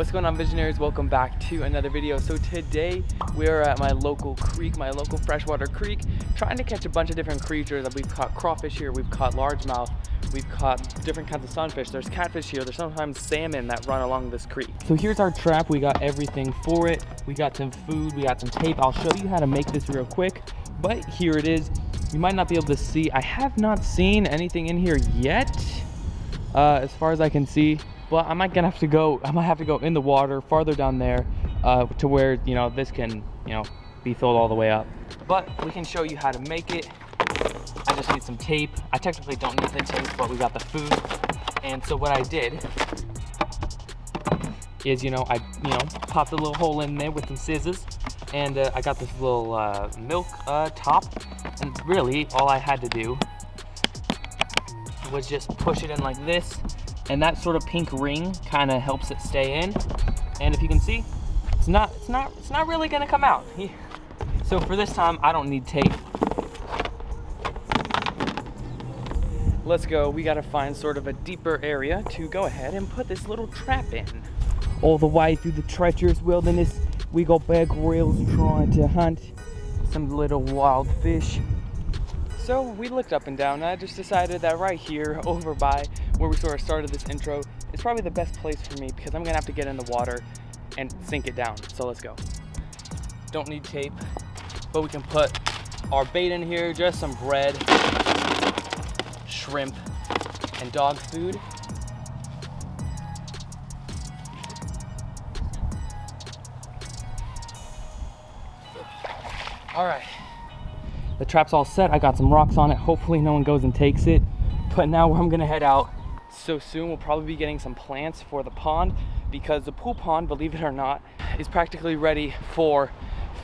What's going on, visionaries? Welcome back to another video. So today we're at my local creek, my local freshwater creek, trying to catch a bunch of different creatures. We've caught crawfish here, we've caught largemouth, we've caught different kinds of sunfish, there's catfish here, there's sometimes salmon that run along this creek. So here's our trap, we got everything for it. We got some food, we got some tape. I'll show you how to make this real quick, but here it is. You might not be able to see, I have not seen anything in here yet, as far as I can see. But I might have to go in the water farther down there to where, you know, this can, you know, be filled all the way up. But we can show you how to make it. I just need some tape. I technically don't need the tape, but we got the food. And so what I did is, I popped a little hole in there with some scissors, and I got this little milk top. And really, all I had to do was just push it in like this. And that sort of pink ring kind of helps it stay in. And if you can see, it's not really gonna come out. So for this time, I don't need tape. Let's go. We gotta find sort of a deeper area to go ahead and put this little trap in. All the way through the treacherous wilderness, we got bear grylls trying to hunt some little wild fish. So we looked up and down, and I just decided that right here, over by where we sort of started this intro, is probably the best place for me because I'm gonna have to get in the water and sink it down. So let's go. Don't need tape, but we can put our bait in here, just some bread, shrimp, and dog food. All right. The trap's all set. I got some rocks on it. Hopefully no one goes and takes it. But now I'm gonna head out. So soon we'll probably be getting some plants for the pond, because the pool pond, believe it or not, is practically ready for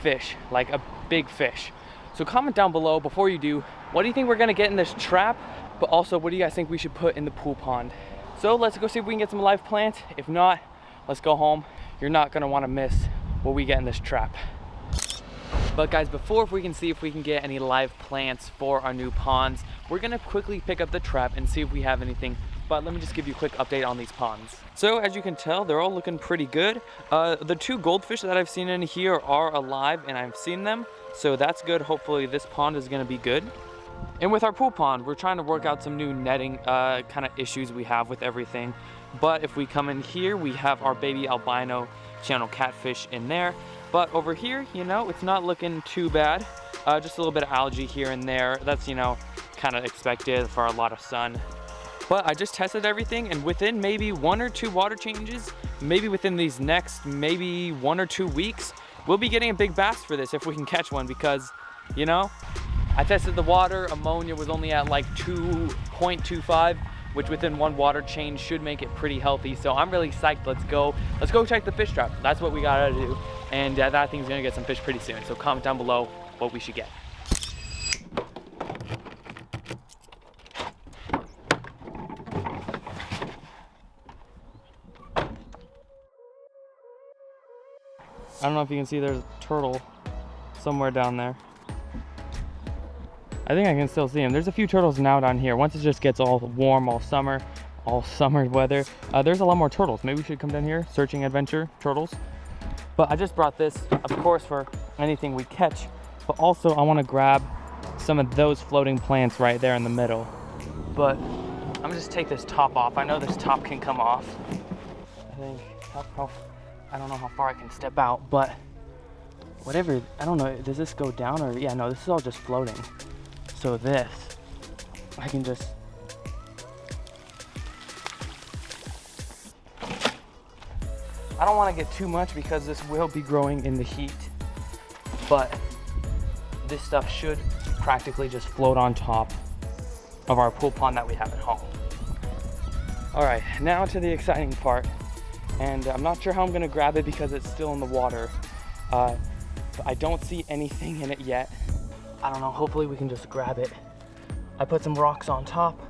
fish, like a big fish. So comment down below before you do, what do you think we're gonna get in this trap? But also, what do you guys think we should put in the pool pond? So let's go see if we can get some live plants. If not, let's go home. You're not gonna wanna miss what we get in this trap. But guys, before we can see if we can get any live plants for our new ponds, we're gonna quickly pick up the trap and see if we have anything. But let me just give you a quick update on these ponds. So as you can tell, they're all looking pretty good. The two goldfish that I've seen in here are alive, and I've seen them. So that's good. Hopefully this pond is gonna be good. And with our pool pond, we're trying to work out some new netting kind of issues we have with everything. But if we come in here, we have our baby albino channel catfish in there. But over here, it's not looking too bad. Just a little bit of algae here and there. That's, kind of expected for a lot of sun. But I just tested everything, and within maybe 1 or 2 water changes, maybe within these next maybe 1 or 2 weeks, we'll be getting a big bass for this if we can catch one, because, I tested the water. Ammonia was only at like 2.25, which within 1 water change should make it pretty healthy. So I'm really psyched. Let's go check the fish trap. That's what we gotta do. And that thing's gonna get some fish pretty soon. So comment down below what we should get. I don't know if you can see, there's a turtle somewhere down there. I think I can still see him. There's a few turtles now down here. Once it just gets all warm, all summer weather, there's a lot more turtles. Maybe we should come down here, searching adventure turtles. But I just brought this, of course, for anything we catch. But also, I want to grab some of those floating plants right there in the middle. But I'm gonna just take this top off. I know this top can come off. I don't know how far I can step out, but whatever. I don't know. Does this go down or? Yeah, no. This is all just floating. So this, I can just. I don't want to get too much because this will be growing in the heat, but this stuff should practically just float on top of our pool pond that we have at home. All right, now to the exciting part, and I'm not sure how I'm gonna grab it because it's still in the water. But I don't see anything in it yet. I don't know, hopefully we can just grab it. I put some rocks on top.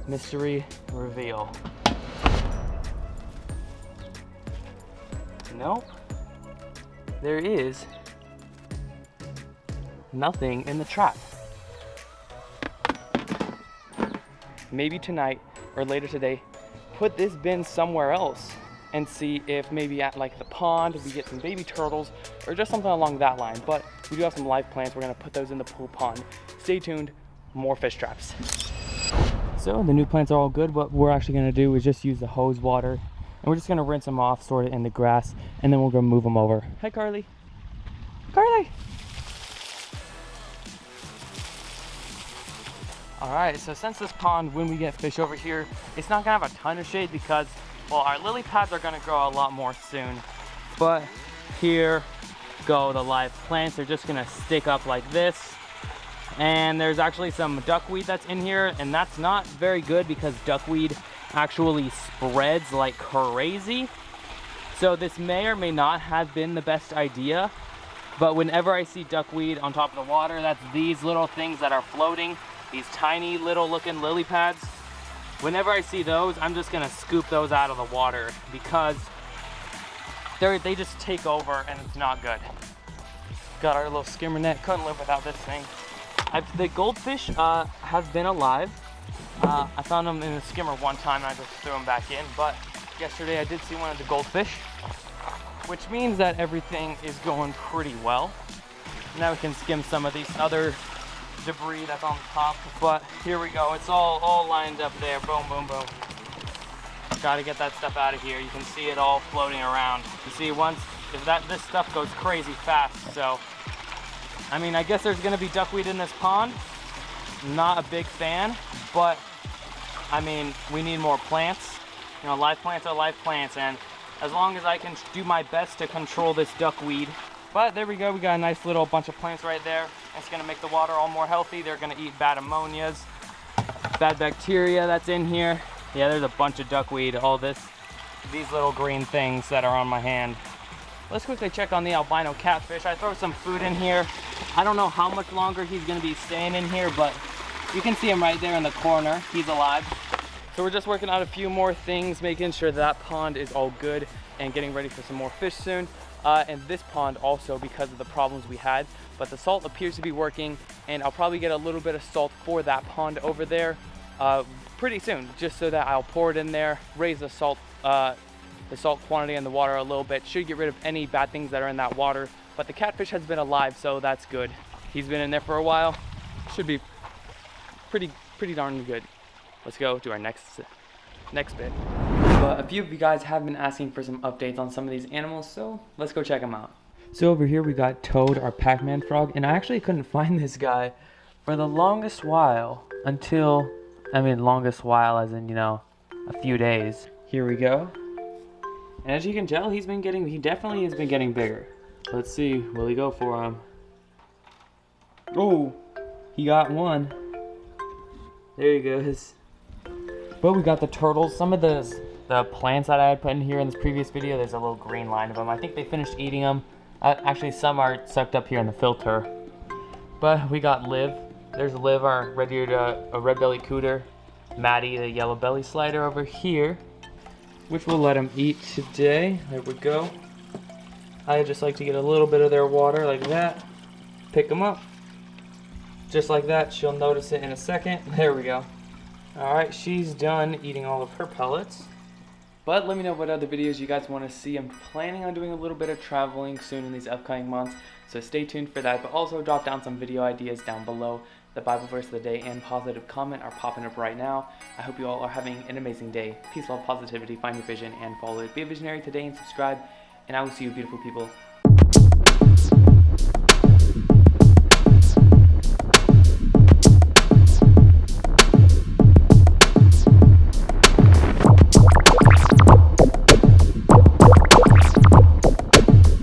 Mystery reveal. Nope. There is nothing in the trap. maybe tonight or later today, put this bin somewhere else and see if maybe at like the pond we get some baby turtles or just something along that line. But we do have some live plants. We're gonna put those in the pool pond. Stay tuned, more fish traps. So the new plants are all good. What we're actually gonna do is just use the hose water, and we're just gonna rinse them off, sort it in the grass, and then we're gonna move them over. Hi, Carly. Carly. All right, so since this pond, when we get fish over here, it's not gonna have a ton of shade because, well, our lily pads are gonna grow a lot more soon. But here go the live plants. They're just gonna stick up like this. And there's actually some duckweed that's in here, and that's not very good because duckweed actually spreads like crazy. So this may or may not have been the best idea, but whenever I see duckweed on top of the water, that's these little things that are floating, these tiny little looking lily pads. Whenever I see those, I'm just gonna scoop those out of the water because they just take over and it's not good. Got our little skimmer net, couldn't live without this thing. The goldfish have been alive. I found them in the skimmer one time and I just threw them back in, but yesterday I did see one of the goldfish, which means that everything is going pretty well. Now we can skim some of these other debris that's on top, but here we go. It's all lined up there. Boom, boom, boom. Got to get that stuff out of here. You can see it all floating around. You see, this stuff goes crazy fast, so I mean, I guess there's gonna be duckweed in this pond. Not a big fan, but I mean, we need more plants. You know, live plants are live plants, and as long as I can do my best to control this duckweed. But there we go, we got a nice little bunch of plants right there. It's gonna make the water all more healthy. They're gonna eat bad ammonias, bad bacteria that's in here. Yeah, there's a bunch of duckweed, these little green things that are on my hand. Let's quickly check on the albino catfish. I throw some food in here. I don't know how much longer he's gonna be staying in here, but you can see him right there in the corner. He's alive. So we're just working out a few more things, making sure that pond is all good and getting ready for some more fish soon. And this pond also, because of the problems we had, but the salt appears to be working, and I'll probably get a little bit of salt for that pond over there pretty soon, just so that I'll pour it in there, raise the salt quantity in the water a little bit. Should get rid of any bad things that are in that water. But the catfish has been alive, so that's good. He's been in there for a while. Should be pretty darn good. Let's go to our next bit. But a few of you guys have been asking for some updates on some of these animals, so let's go check them out. So over here we got Toad, our Pac-Man frog, and I actually couldn't find this guy for the longest while until, I mean longest while as in, you know, a few days. Here we go. And as you can tell, he definitely has been getting bigger. Let's see, will he go for him? Oh, he got one. There he goes. But we got the turtles. Some of the plants that I had put in here in this previous video, there's a little green line of them. I think they finished eating them. Actually, some are sucked up here in the filter. But we got Liv. There's Liv, our red-bellied cooter. Maddie, the yellow belly slider over here, which we'll let them eat today. There we go. I just like to get a little bit of their water like that. Pick them up. Just like that. She'll notice it in a second. There we go. Alright, she's done eating all of her pellets. But let me know what other videos you guys want to see. I'm planning on doing a little bit of traveling soon in these upcoming months, so stay tuned for that. But also drop down some video ideas down below. The Bible verse of the day and positive comment are popping up right now. I hope you all are having an amazing day. Peace, love, positivity, find your vision, and follow it. Be a visionary today and subscribe. And I will see you beautiful people